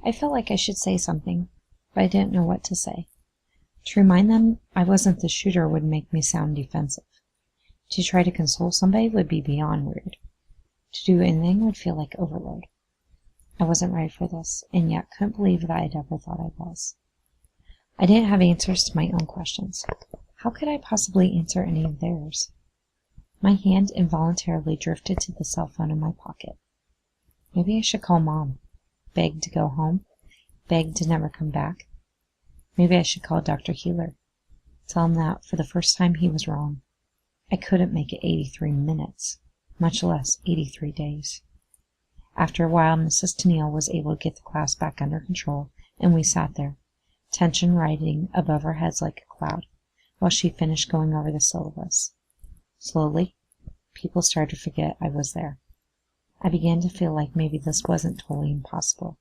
I felt like I should say something, but I didn't know what to say. To remind them I wasn't the shooter would make me sound defensive. To try to console somebody would be beyond rude. To do anything would feel like overload. I wasn't ready for this, and yet couldn't believe that I'd ever thought I was. I didn't have answers to my own questions. How could I possibly answer any of theirs? My hand involuntarily drifted to the cell phone in my pocket. Maybe I should call Mom, beg to go home, beg to never come back. Maybe I should call Dr. Healer, tell him that for the first time he was wrong. I couldn't make it 83 minutes, much less 83 days. After a while, Mrs. Tennille was able to get the class back under control, and we sat there, tension riding above our heads like a cloud, while she finished going over the syllabus. Slowly, people started to forget I was there. I began to feel like maybe this wasn't totally impossible,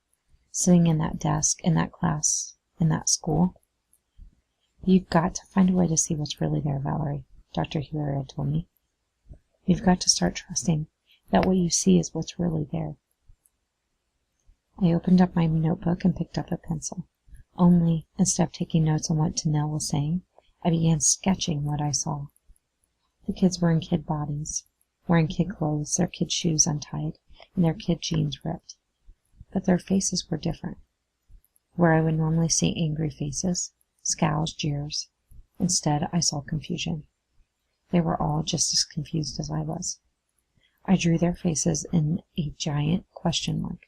sitting in that desk, in that class, in that school. You've got to find a way to see what's really there, Valerie, Dr. Healer had told me. You've got to start trusting that what you see is what's really there. I opened up my notebook and picked up a pencil. Only, instead of taking notes on what Tennille was saying, I began sketching what I saw. The kids were in kid bodies, wearing kid clothes, their kid shoes untied, and their kid jeans ripped. But their faces were different. Where I would normally see angry faces, scowls, jeers, instead I saw confusion. They were all just as confused as I was. I drew their faces in a giant question mark,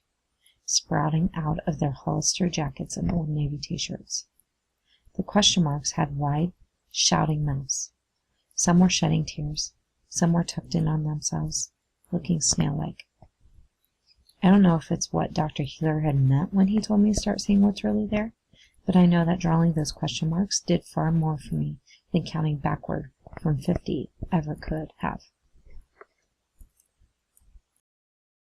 sprouting out of their Hollister jackets and Old Navy t-shirts. The question marks had wide, shouting mouths. Some were shedding tears, some were tucked in on themselves, looking snail-like. I don't know if it's what Dr. Healer had meant when he told me to start seeing what's really there, but I know that drawing those question marks did far more for me than counting backward from 50 ever could have.